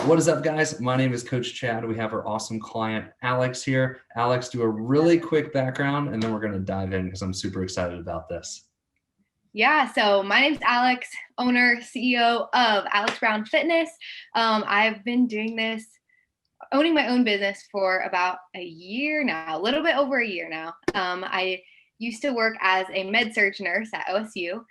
What is up, guys? My name is Coach Chad. We have our awesome client, Alex, here. Alex, do a really quick background, and then we're going to dive in because I'm super excited about this. Yeah, so my name's Alex, owner, CEO of Alex Brown Fitness. I've been doing this, owning my own business for about a year now, a little bit over a year now. I used to work as a med-surg nurse at OSU,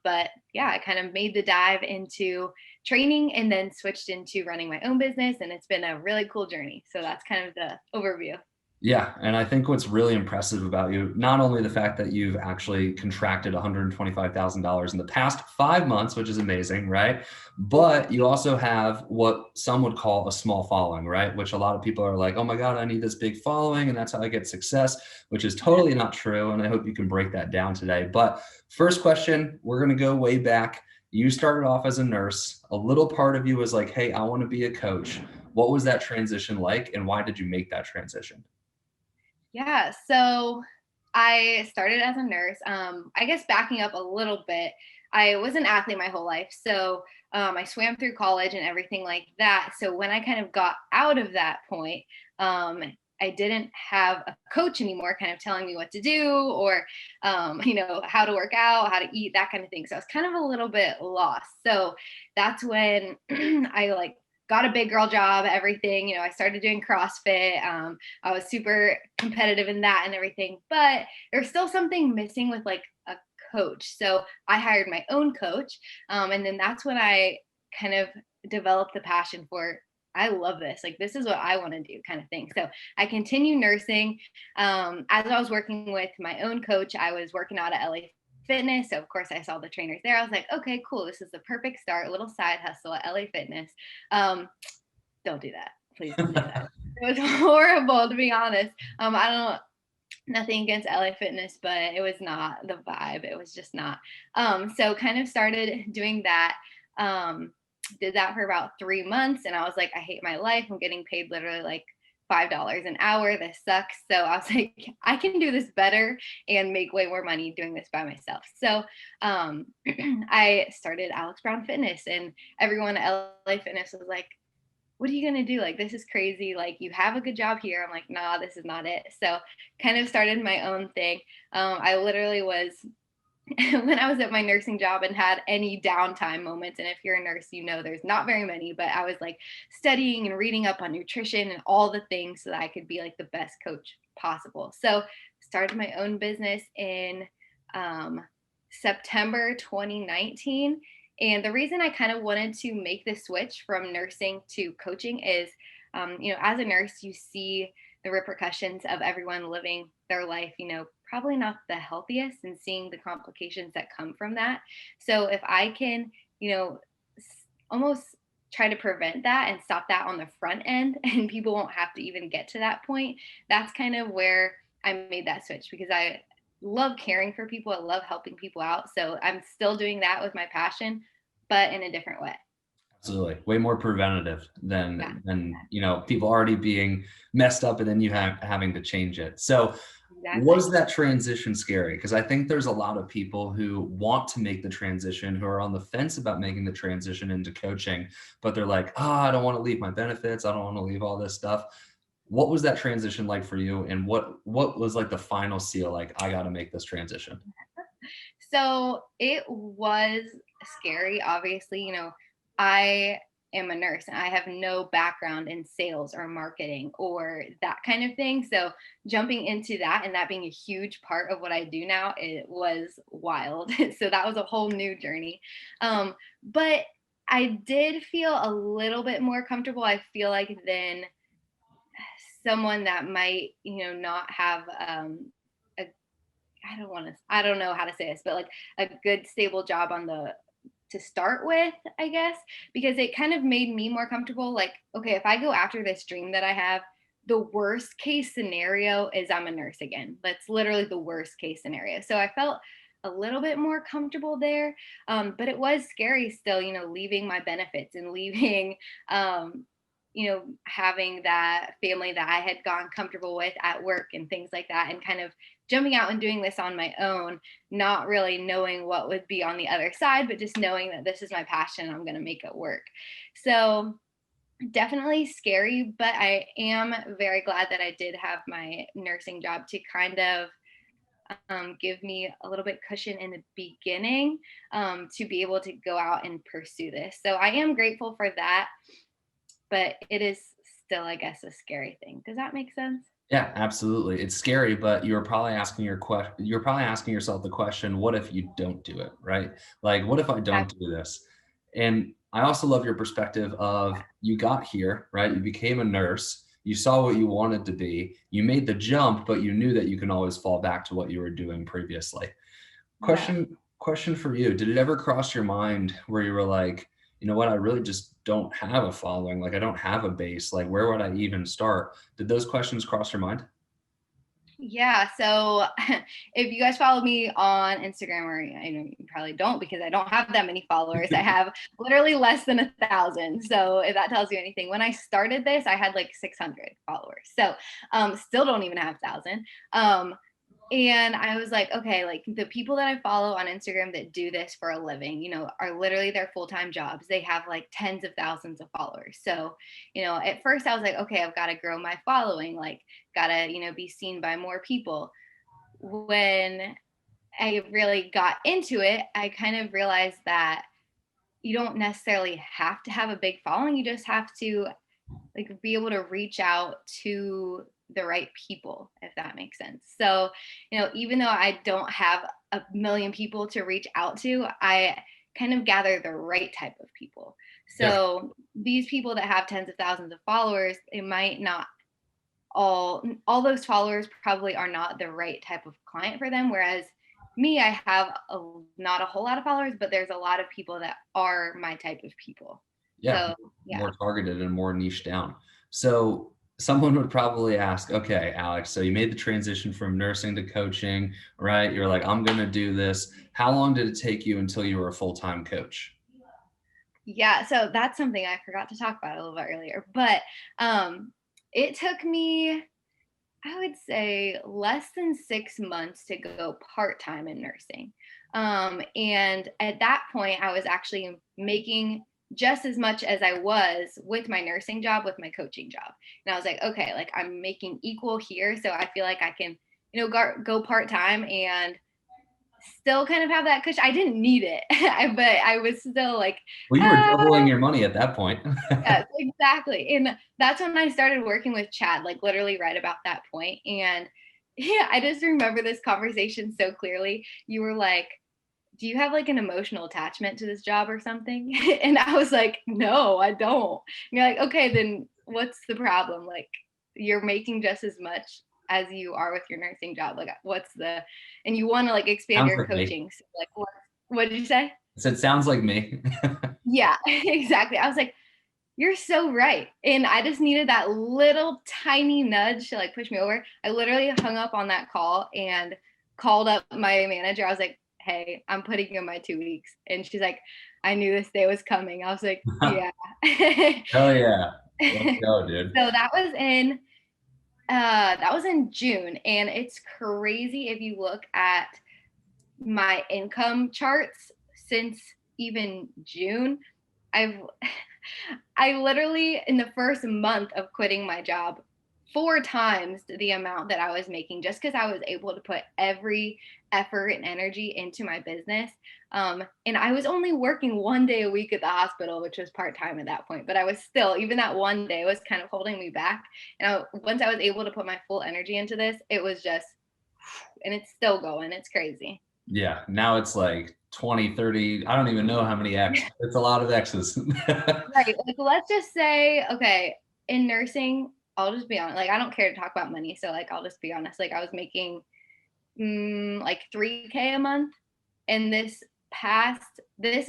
but yeah, I kind of made the dive into training and then switched into running my own business, and it's been a really cool journey. So that's kind of the overview. Yeah, and I think what's really impressive about you, not only the fact that you've actually contracted $125,000 in the past 5 months, which is amazing, right? But you also have what some would call a small following, right? Which a lot of people are like, oh my God, I need this big following and that's how I get success, which is totally not true. And I hope you can break that down today. But first question, we're going to go way back. You started off as a nurse. A little part of you was like, hey, I want to be a coach. What was that transition like, and why did you make that transition? Yeah, so I started as a nurse. I guess backing up a little bit, I was an athlete my whole life. So I swam through college and everything like that. So when I kind of got out of that point, I didn't have a coach anymore kind of telling me what to do or, how to work out, how to eat, that kind of thing. So I was kind of a little bit lost. So that's when I got a big girl job, everything. I started doing CrossFit. I was super competitive in that and everything, but there's still something missing with like a coach. So I hired my own coach. And then that's when I kind of developed the passion for, I love this. Like, this is what I want to do kind of thing. So I continue nursing. As I was working with my own coach, I was working out at LA Fitness. So of course I saw the trainers there. I was like, okay, cool. This is the perfect start, a little side hustle at LA Fitness. Don't do that. Please don't do that. It was horrible, to be honest. I don't know, nothing against LA Fitness, but it was not the vibe. It was just not. So kind of started doing that. Did that for about 3 months, and I was like, I hate my life. I'm getting paid literally like $5 an hour. This sucks. So I was like, I can do this better and make way more money doing this by myself. So I started Alex Brown Fitness, and everyone at LA Fitness was like, what are you going to do? Like, this is crazy. Like, you have a good job here. I'm like, nah, this is not it. So kind of started my own thing. I literally was when I was at my nursing job and had any downtime moments, and if you're a nurse, there's not very many, but I was like studying and reading up on nutrition and all the things so that I could be like the best coach possible. So started my own business in September 2019. And the reason I kind of wanted to make the switch from nursing to coaching is, as a nurse, you see the repercussions of everyone living their life, probably not the healthiest, and seeing the complications that come from that. So if I can, almost try to prevent that and stop that on the front end, and people won't have to even get to that point, that's kind of where I made that switch, because I love caring for people. I love helping people out. So I'm still doing that with my passion, but in a different way. Absolutely. Way more preventative Yeah, than people already being messed up and then you having to change it. So exactly. was that transition scary? Because I think there's a lot of people who want to make the transition, who are on the fence about making the transition into coaching, but they're like, I don't want to leave my benefits. I don't want to leave all this stuff. What was that transition like for you? And what was like the final seal? Like, I got to make this transition. So it was scary. Obviously, I am a nurse and I have no background in sales or marketing or that kind of thing. So jumping into that and that being a huge part of what I do now, it was wild. So that was a whole new journey. But I did feel a little bit more comfortable, I feel like, than someone that might, not have a I don't know how to say this, but like a good stable job on the to start with, I guess, because it kind of made me more comfortable. Like, okay, if I go after this dream that I have, the worst case scenario is I'm a nurse again. That's literally the worst case scenario. So I felt a little bit more comfortable there. But it was scary still, leaving my benefits and leaving, having that family that I had gone comfortable with at work and things like that, and kind of jumping out and doing this on my own, not really knowing what would be on the other side, but just knowing that this is my passion and I'm going to make it work. So Definitely scary, but I am very glad that I did have my nursing job to kind of give me a little bit cushion in the beginning, to be able to go out and pursue this. So I am grateful for that, but it is still, I guess, a scary thing. Does that make sense? Yeah, absolutely. It's scary, but you're probably asking yourself the question, what if you don't do it, right? Like, what if I don't do this? And I also love your perspective of you got here, right? You became a nurse, you saw what you wanted to be, you made the jump, but you knew that you can always fall back to what you were doing previously. Yeah. Question for you. Did it ever cross your mind where you were like, you know what, I really just don't have a following. Like I don't have a base. Like where would I even start? Did those questions cross your mind? Yeah. So if you guys follow me on Instagram, or I know you probably don't because I don't have that many followers. I have literally less than 1,000. So if that tells you anything, when I started this, I had like 600 followers. So still don't even have 1,000. And I was like, okay, like the people that I follow on Instagram that do this for a living, are literally their full-time jobs. They have like tens of thousands of followers. So, at first I was like, okay, I've got to grow my following, like, gotta, be seen by more people. When I really got into it, I kind of realized that you don't necessarily have to have a big following. You just have to like be able to reach out to the right people, if that makes sense. So, even though I don't have a million people to reach out to, I kind of gather the right type of people. Yeah. So these people that have tens of thousands of followers, it might not all those followers probably are not the right type of client for them. Whereas me, I have not a whole lot of followers, but there's a lot of people that are my type of people. Yeah. So yeah. More targeted and more niche down. So someone would probably ask, okay, Alex, so you made the transition from nursing to coaching, right? You're like, I'm going to do this. How long did it take you until you were a full-time coach? Yeah, so that's something I forgot to talk about a little bit earlier, but it took me, I would say, less than 6 months to go part time in nursing. And at that point, I was actually making just as much as I was with my nursing job, with my coaching job. And I was like, okay, like I'm making equal here. So I feel like I can, go part time and still kind of have that cushion. I didn't need it, but I was still like, Well, you were ah, doubling your money at that point. yes, exactly. And that's when I started working with Chad, like literally right about that point. And yeah, I just remember this conversation so clearly. You were like, do you have like an emotional attachment to this job or something? And I was like, no, I don't. And you're like, okay, then what's the problem? Like, you're making just as much as you are with your nursing job. Like, and you want to like expand Sounds your like me. coaching. So, like, what did you say? I said, sounds like me. Yeah, exactly. I was like, you're so right. And I just needed that little tiny nudge to like push me over. I literally hung up on that call and called up my manager. I was like, hey, I'm putting in my 2 weeks. And she's like, I knew this day was coming. I was like, yeah. Hell yeah. Let's So go, dude. that was in June. And it's crazy if you look at my income charts since even June. I've I literally, in the first month of quitting my job, 4 times the amount that I was making just because I was able to put every effort and energy into my business. And I was only working 1 day a week at the hospital, which was part time at that point. But I was still, even that 1 day was kind of holding me back. And once I was able to put my full energy into this, it was just, and it's still going. It's crazy. Yeah. Now it's like 20, 30. I don't even know how many X. It's a lot of X's. Right. Like, let's just say, okay, in nursing, I'll just be honest. Like, I don't care to talk about money. So, like, I'll just be honest. Like, I was making like 3K a month. And this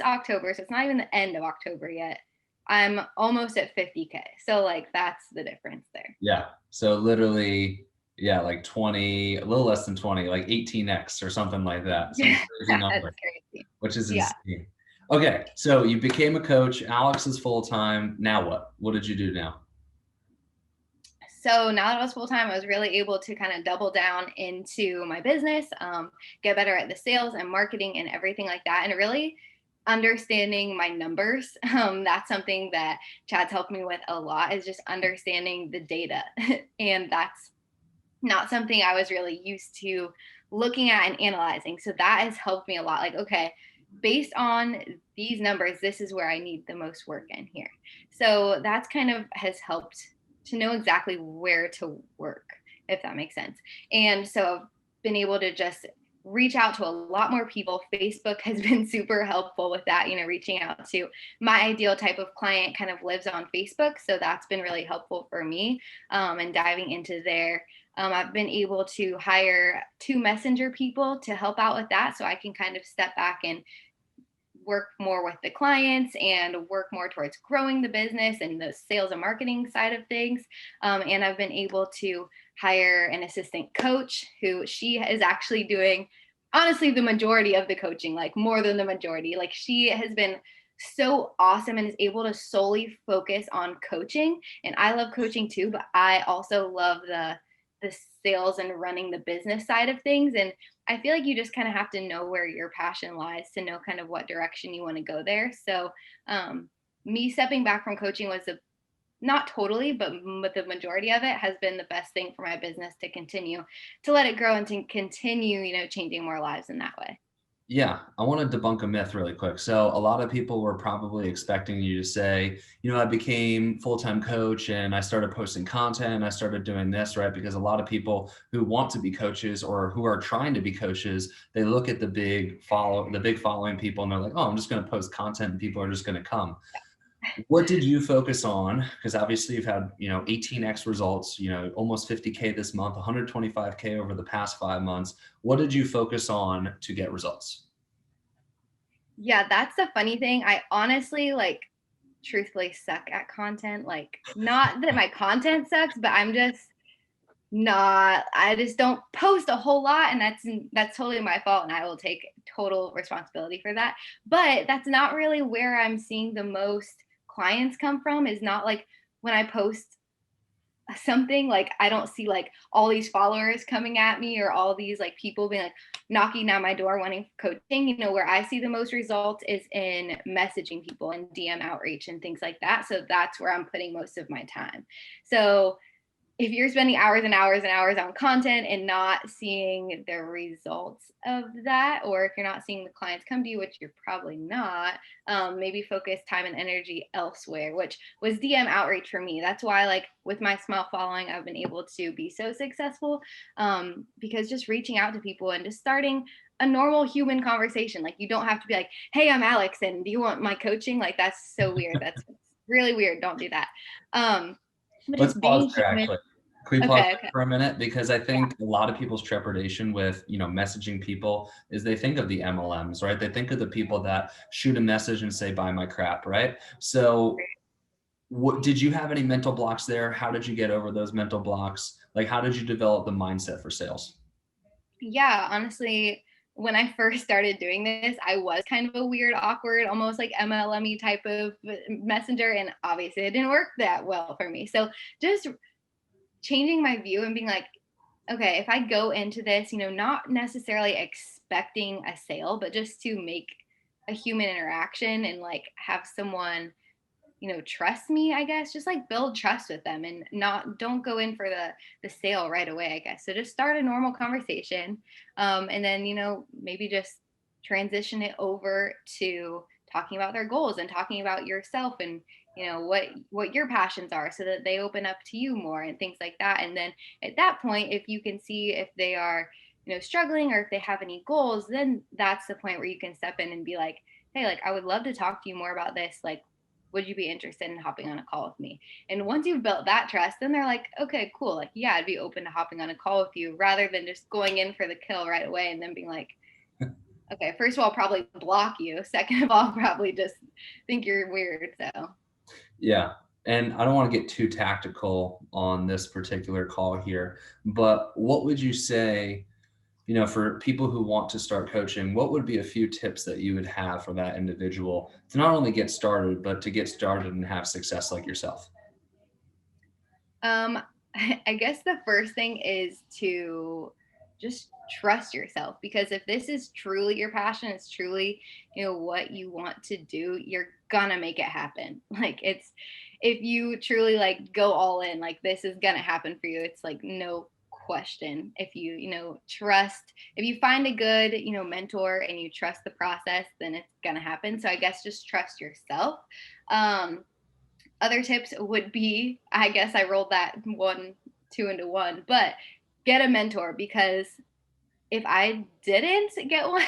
October, so it's not even the end of October yet, I'm almost at 50K. So, like, that's the difference there. Yeah. So literally, yeah, like 20, a little less than 20, like 18X or something like that. Some Yeah, crazy that's number, crazy. which is Yeah. insane. Okay. So you became a coach. Alex is full time. Now what? What did you do now? So now that I was full time, I was really able to kind of double down into my business, get better at the sales and marketing and everything like that. And really understanding my numbers. That's something that Chad's helped me with a lot, is just understanding the data. And that's not something I was really used to looking at and analyzing. So that has helped me a lot. Like, okay, based on these numbers, this is where I need the most work in here. So that's kind of has helped to know exactly where to work, if that makes sense. And so I've been able to just reach out to a lot more people. Facebook has been super helpful with that, reaching out to my ideal type of client kind of lives on Facebook. So that's been really helpful for me, and diving into there. I've been able to hire 2 messenger people to help out with that. So I can kind of step back and work more with the clients and work more towards growing the business and the sales and marketing side of things. And I've been able to hire an assistant coach who she is actually doing, honestly, the majority of the coaching, like more than the majority. Like, she has been so awesome and is able to solely focus on coaching. And I love coaching too, but I also love the sales and running the business side of things. And I feel like you just kind of have to know where your passion lies to know kind of what direction you want to go there. So, me stepping back from coaching was not totally, but the majority of it has been the best thing for my business to continue to let it grow and to continue, changing more lives in that way. Yeah, I want to debunk a myth really quick. So, a lot of people were probably expecting you to say, I became full-time coach and I started posting content, I started doing this, right? Because a lot of people who want to be coaches or who are trying to be coaches, they look at the big following people and they're like, "Oh, I'm just going to post content and people are just going to come." What did you focus on? Because obviously you've had, 18x results, almost 50K this month, 125K over the past 5 months. What did you focus on to get results? Yeah, that's the funny thing. I honestly, like, truthfully suck at content. Like, not that my content sucks, but I just don't post a whole lot, and that's totally my fault, and I will take total responsibility for that. But that's not really where I'm seeing the most clients come from, is not like when I post something, like, I don't see like all these followers coming at me or all these like people being like knocking down my door wanting coaching. Where I see the most results is in messaging people and DM outreach and things like that. So that's where I'm putting most of my time. So if you're spending hours and hours and hours on content and not seeing the results of that, or if you're not seeing the clients come to you, which you're probably not, maybe focus time and energy elsewhere, which was DM outreach for me. That's why, like, with my small following, I've been able to be so successful, because just reaching out to people and just starting a normal human conversation. Like, you don't have to be like, "Hey, I'm Alex, and do you want my coaching?" Like, that's so weird. That's really weird. Don't do that. But Let's just pause being there human. actually. Can we pause Okay, there okay. for a minute? Because I Yeah. think a lot of people's trepidation with, messaging people is they think of the MLMs, right? They think of the people that shoot a message and say, buy my crap, right? So what did you have any mental blocks there? How did you get over those mental blocks? Like, how did you develop the mindset for sales? Yeah, honestly, when I first started doing this, I was kind of a weird, awkward, almost like MLM type of messenger. And obviously, it didn't work that well for me. So just changing my view and being like, okay, if I go into this, not necessarily expecting a sale, but just to make a human interaction and like have someone trust me, I guess, just like build trust with them and not don't go in for the sale right away, I guess. So just start a normal conversation, and then maybe just transition it over to talking about their goals and talking about yourself and what your passions are, so that they open up to you more and things like that. And then at that point, if you can see if they are struggling or if they have any goals, then that's the point where you can step in and be like, hey, like, I would love to talk to you more about this. Like, would you be interested in hopping on a call with me? And once you've built that trust, then they're like, okay, cool. Like, yeah, I'd be open to hopping on a call with you, rather than just going in for the kill right away and then being like, okay, first of all, probably block you. Second of all, probably just think you're weird. So, Yeah. And I don't want to get too tactical on this particular call here, but what would you say, for people who want to start coaching, what would be a few tips that you would have for that individual to not only get started, but to get started and have success like yourself? um, I guess the first thing is to just trust yourself, because if this is truly your passion, it's truly, what you want to do, you're gonna make it happen. Like, it's, if you truly like go all in, like this is gonna happen for you. It's like no question. If you, trust, if you find a good, mentor and you trust the process, then it's gonna happen. So I guess just trust yourself. Um, Other tips would be, I guess I rolled that one, two into one, but get a mentor, because if I didn't get one,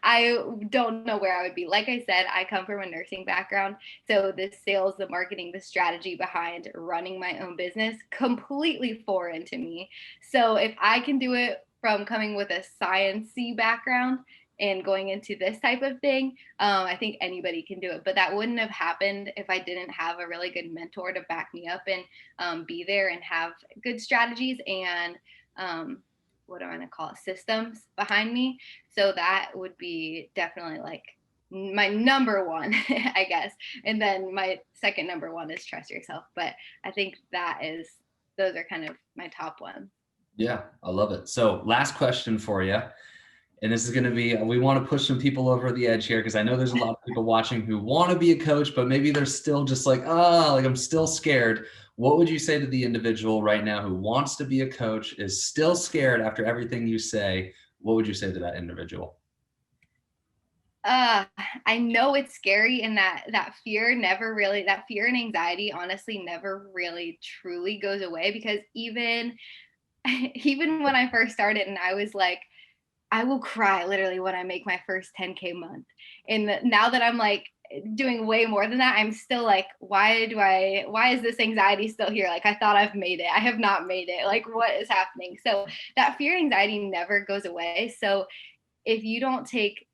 I don't know where I would be. Like I said, I come from a nursing background. So the sales, the marketing, the strategy behind running my own business, completely foreign to me. So if I can do it from coming with a sciencey background and going into this type of thing, I think anybody can do it. But that wouldn't have happened if I didn't have a really good mentor to back me up and be there and have good strategies and what do I want to call it, systems behind me. So that would be definitely like my number one, I guess. And then my second number one is trust yourself. But I think those are kind of my top ones. Yeah, I love it. So last question for you. And this is going to be, we want to push some people over the edge here, because I know there's a lot of people watching who want to be a coach, but maybe they're still just like, like I'm still scared. What would you say to the individual right now who wants to be a coach, is still scared after everything you say? What would you say to that individual? Uh, I know it's scary, and that fear never really, that fear and anxiety honestly never really truly goes away, because even even when I first started and I was like, I will cry literally when I make my first 10K month. And now that I'm like doing way more than that, I'm still like, why is this anxiety still here? Like, I thought I've made it. I have not made it. Like, what is happening? So that fear and anxiety never goes away. So if you don't take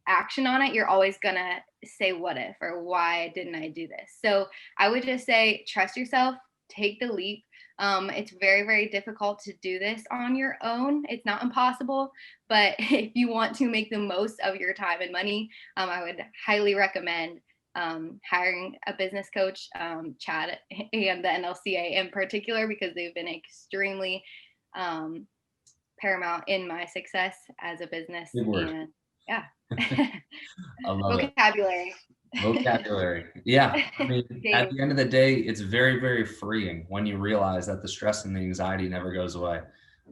action on it, you're always gonna say what if, or why didn't I do this? So I would just say trust yourself, take the leap. It's very, very difficult to do this on your own. It's not impossible, but if you want to make the most of your time and money, I would highly recommend hiring a business coach, Chad and the NLCA in particular, because they've been extremely um, paramount in my success as a business. Good word. And yeah. I love it. Vocabulary. Vocabulary. Yeah. I mean, at Daily. the end of the day, it's very, very freeing when you realize that the stress and the anxiety never goes away.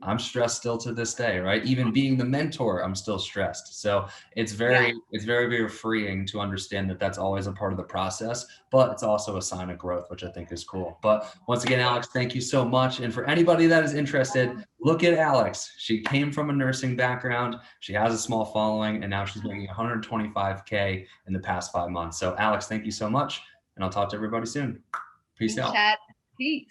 I'm stressed still to this day, right? Even being the mentor, I'm still stressed. So Yeah. it's very, very freeing to understand that that's always a part of the process, but it's also a sign of growth, which I think is cool. But once again, Alex, thank you so much. And for anybody that is interested, look at Alex. She came from a nursing background. She has a small following, and now she's making 125K in the past 5 months. So Alex, thank you so much. And I'll talk to everybody soon. Peace Thanks, out. Chad. Peace.